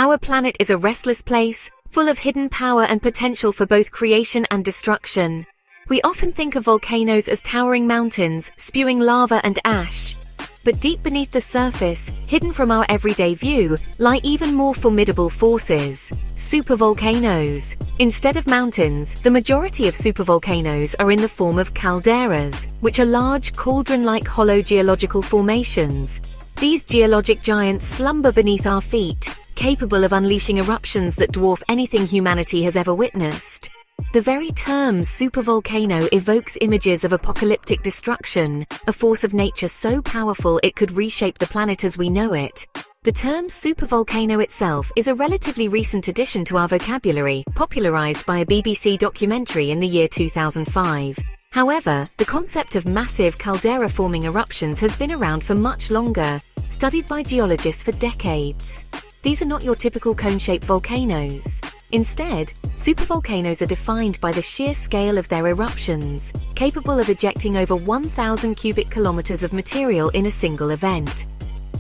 Our planet is a restless place, full of hidden power and potential for both creation and destruction. We often think of volcanoes as towering mountains, spewing lava and ash. But deep beneath the surface, hidden from our everyday view, lie even more formidable forces: supervolcanoes. Instead of mountains, the majority of supervolcanoes are in the form of calderas, which are large, cauldron-like hollow geological formations. These geologic giants slumber beneath our feet, capable of unleashing eruptions that dwarf anything humanity has ever witnessed. The very term supervolcano evokes images of apocalyptic destruction, a force of nature so powerful it could reshape the planet as we know it. The term supervolcano itself is a relatively recent addition to our vocabulary, popularized by a BBC documentary in the year 2005. However, the concept of massive caldera-forming eruptions has been around for much longer, studied by geologists for decades. These are not your typical cone-shaped volcanoes. Instead, supervolcanoes are defined by the sheer scale of their eruptions, capable of ejecting over 1,000 cubic kilometers of material in a single event.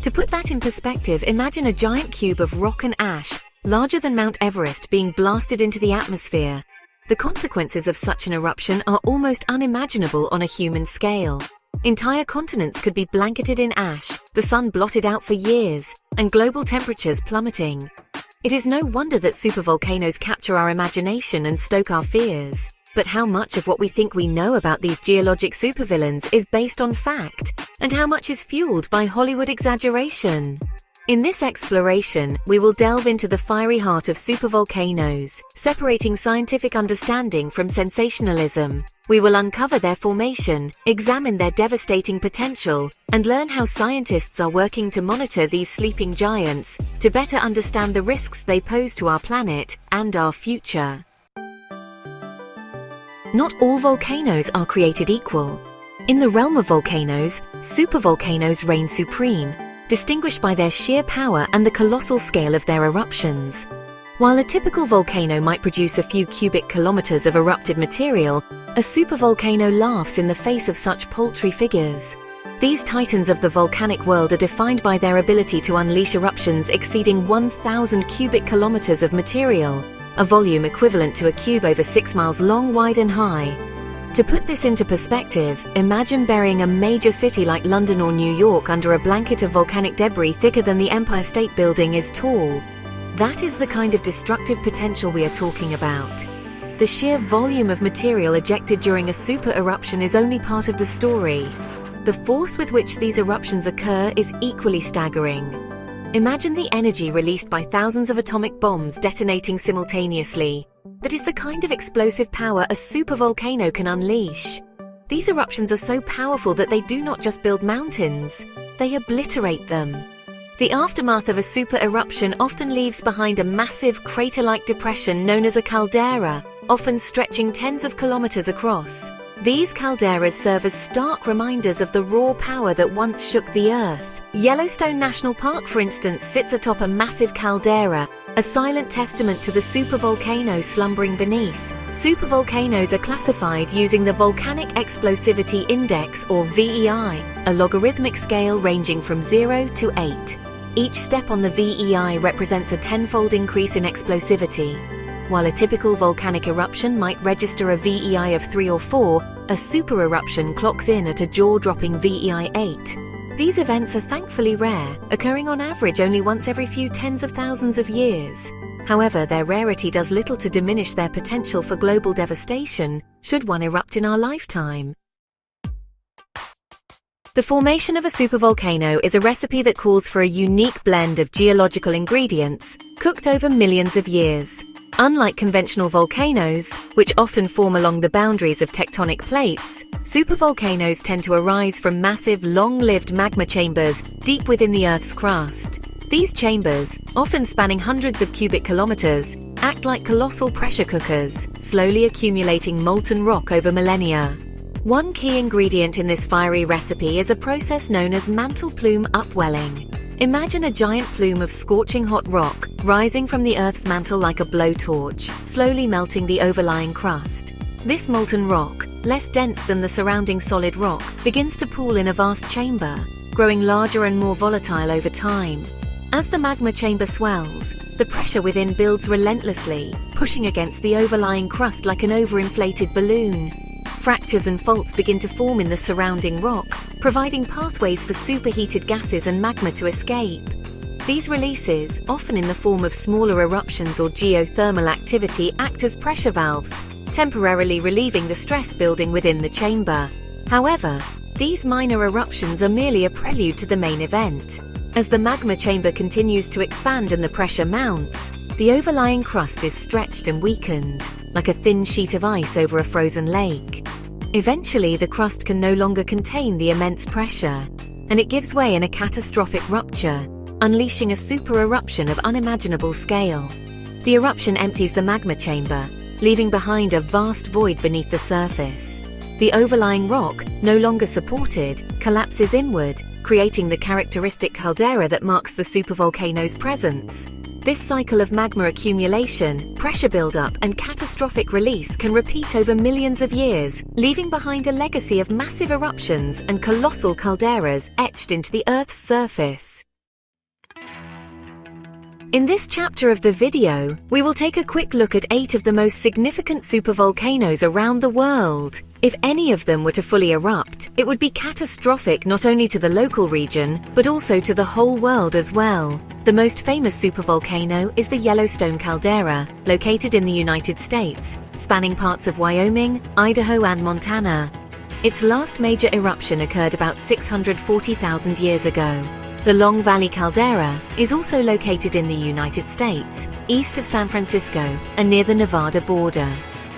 To put that in perspective, imagine a giant cube of rock and ash, larger than Mount Everest, being blasted into the atmosphere. The consequences of such an eruption are almost unimaginable on a human scale. Entire continents could be blanketed in ash, the sun blotted out for years, and global temperatures plummeting. It is no wonder that supervolcanoes capture our imagination and stoke our fears. But how much of what we think we know about these geologic supervillains is based on fact, and how much is fueled by Hollywood exaggeration? In this exploration, we will delve into the fiery heart of supervolcanoes, separating scientific understanding from sensationalism. We will uncover their formation, examine their devastating potential, and learn how scientists are working to monitor these sleeping giants to better understand the risks they pose to our planet and our future. Not all volcanoes are created equal. In the realm of volcanoes, supervolcanoes reign supreme, distinguished by their sheer power and the colossal scale of their eruptions. While a typical volcano might produce a few cubic kilometers of erupted material, a supervolcano laughs in the face of such paltry figures. These titans of the volcanic world are defined by their ability to unleash eruptions exceeding 1,000 cubic kilometers of material, a volume equivalent to a cube over 6 miles long, wide and high. To put this into perspective, imagine burying a major city like London or New York under a blanket of volcanic debris thicker than the Empire State Building is tall. That is the kind of destructive potential we are talking about. The sheer volume of material ejected during a super-eruption is only part of the story. The force with which these eruptions occur is equally staggering. Imagine the energy released by thousands of atomic bombs detonating simultaneously. That is the kind of explosive power a supervolcano can unleash. These eruptions are so powerful that they do not just build mountains, they obliterate them. The aftermath of a super-eruption often leaves behind a massive crater-like depression known as a caldera, often stretching tens of kilometers across. These calderas serve as stark reminders of the raw power that once shook the Earth. Yellowstone National Park, for instance, sits atop a massive caldera, a silent testament to the supervolcano slumbering beneath. Supervolcanoes are classified using the Volcanic Explosivity Index, or VEI, a logarithmic scale ranging from 0 to 8. Each step on the VEI represents a tenfold increase in explosivity. While a typical volcanic eruption might register a VEI of 3 or 4, a super-eruption clocks in at a jaw-dropping VEI 8. These events are thankfully rare, occurring on average only once every few tens of thousands of years. However, their rarity does little to diminish their potential for global devastation, should one erupt in our lifetime. The formation of a supervolcano is a recipe that calls for a unique blend of geological ingredients, cooked over millions of years. Unlike conventional volcanoes, which often form along the boundaries of tectonic plates, supervolcanoes tend to arise from massive, long-lived magma chambers deep within the Earth's crust. These chambers, often spanning hundreds of cubic kilometers, act like colossal pressure cookers, slowly accumulating molten rock over millennia. One key ingredient in this fiery recipe is a process known as mantle plume upwelling. Imagine a giant plume of scorching hot rock rising from the Earth's mantle like a blowtorch, slowly melting the overlying crust. This molten rock, less dense than the surrounding solid rock, begins to pool in a vast chamber, growing larger and more volatile over time. As the magma chamber swells, the pressure within builds relentlessly, pushing against the overlying crust like an overinflated balloon. Fractures and faults begin to form in the surrounding rock, providing pathways for superheated gases and magma to escape. These releases, often in the form of smaller eruptions or geothermal activity, act as pressure valves, temporarily relieving the stress building within the chamber. However, these minor eruptions are merely a prelude to the main event. As the magma chamber continues to expand and the pressure mounts, the overlying crust is stretched and weakened, like a thin sheet of ice over a frozen lake. Eventually, the crust can no longer contain the immense pressure, and it gives way in a catastrophic rupture, unleashing a super-eruption of unimaginable scale. The eruption empties the magma chamber, leaving behind a vast void beneath the surface. The overlying rock, no longer supported, collapses inward, creating the characteristic caldera that marks the supervolcano's presence. This cycle of magma accumulation, pressure buildup, and catastrophic release can repeat over millions of years, leaving behind a legacy of massive eruptions and colossal calderas etched into the Earth's surface. In this chapter of the video, we will take a quick look at 8 of the most significant supervolcanoes around the world. If any of them were to fully erupt, it would be catastrophic not only to the local region, but also to the whole world as well. The most famous supervolcano is the Yellowstone caldera, located in the United States, spanning parts of Wyoming, Idaho, and Montana. Its last major eruption occurred about 640,000 years ago. The Long Valley caldera is also located in the United States, east of San Francisco, and near the Nevada border.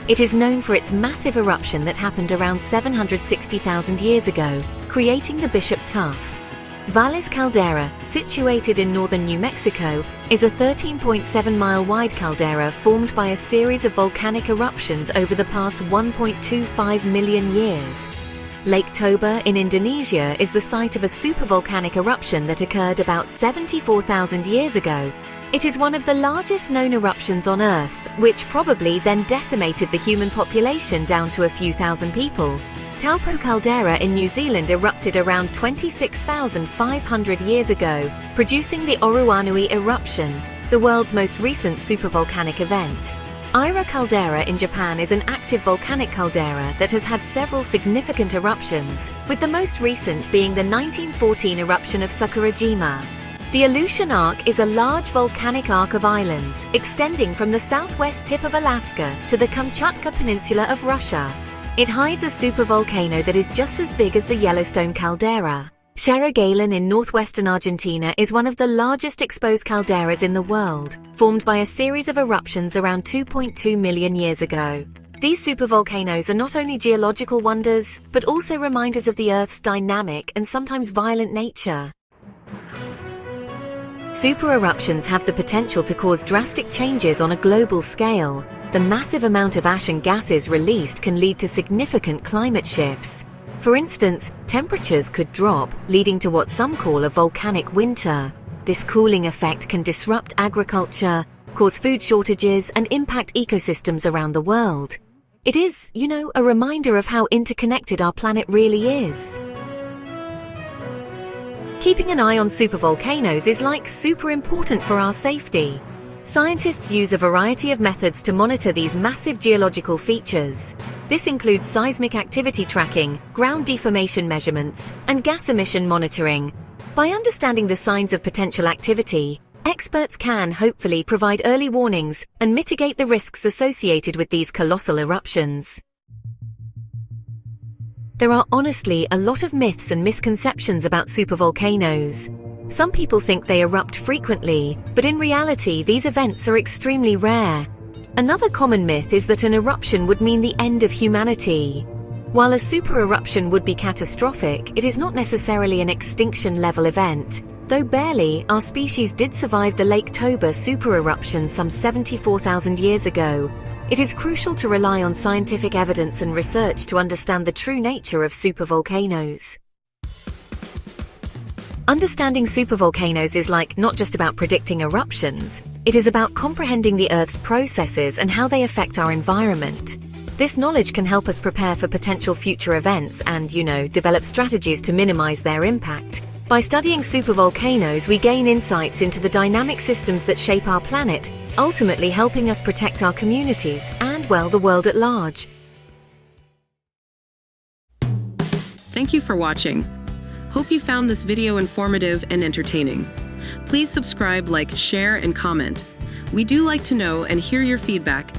It is known for its massive eruption that happened around 760,000 years ago, creating the Bishop Tuff. Valles Caldera, situated in northern New Mexico, is a 13.7-mile wide caldera formed by a series of volcanic eruptions over the past 1.25 million years. Lake Toba in Indonesia is the site of a supervolcanic eruption that occurred about 74,000 years ago. It is one of the largest known eruptions on Earth, which probably then decimated the human population down to a few thousand people. Taupo caldera in New Zealand erupted around 26,500 years ago, producing the Oruanui eruption, the world's most recent supervolcanic event. Ira caldera in Japan is an active volcanic caldera that has had several significant eruptions, with the most recent being the 1914 eruption of Sakurajima. The Aleutian Arc is a large volcanic arc of islands, extending from the southwest tip of Alaska to the Kamchatka Peninsula of Russia. It hides a supervolcano that is just as big as the Yellowstone caldera. Cerro Galán in northwestern Argentina is one of the largest exposed calderas in the world, formed by a series of eruptions around 2.2 million years ago. These supervolcanoes are not only geological wonders, but also reminders of the Earth's dynamic and sometimes violent nature. Super-eruptions have the potential to cause drastic changes on a global scale. The massive amount of ash and gases released can lead to significant climate shifts. For instance, temperatures could drop, leading to what some call a volcanic winter. This cooling effect can disrupt agriculture, cause food shortages, and impact ecosystems around the world. It is, a reminder of how interconnected our planet really is. Keeping an eye on supervolcanoes is super important for our safety. Scientists use a variety of methods to monitor these massive geological features. This includes seismic activity tracking, ground deformation measurements, and gas emission monitoring. By understanding the signs of potential activity, experts can hopefully provide early warnings and mitigate the risks associated with these colossal eruptions. There are honestly a lot of myths and misconceptions about supervolcanoes. Some people think they erupt frequently, but in reality, these events are extremely rare. Another common myth is that an eruption would mean the end of humanity. While a super-eruption would be catastrophic, it is not necessarily an extinction-level event. Though barely, our species did survive the Lake Toba super-eruption some 74,000 years ago. It is crucial to rely on scientific evidence and research to understand the true nature of supervolcanoes. Understanding supervolcanoes is not just about predicting eruptions, it is about comprehending the Earth's processes and how they affect our environment. This knowledge can help us prepare for potential future events and, develop strategies to minimize their impact. By studying supervolcanoes, we gain insights into the dynamic systems that shape our planet, ultimately helping us protect our communities and, well, the world at large. Thank you for watching. Hope you found this video informative and entertaining. Please subscribe, like, share, and comment. We do like to know and hear your feedback.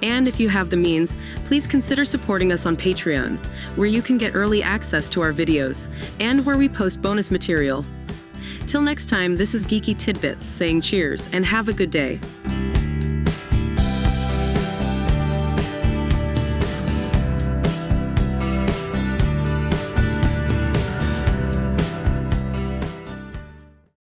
And if you have the means, please consider supporting us on Patreon, where you can get early access to our videos and where we post bonus material. Till next time, this is Geeky Tidbits saying cheers and have a good day.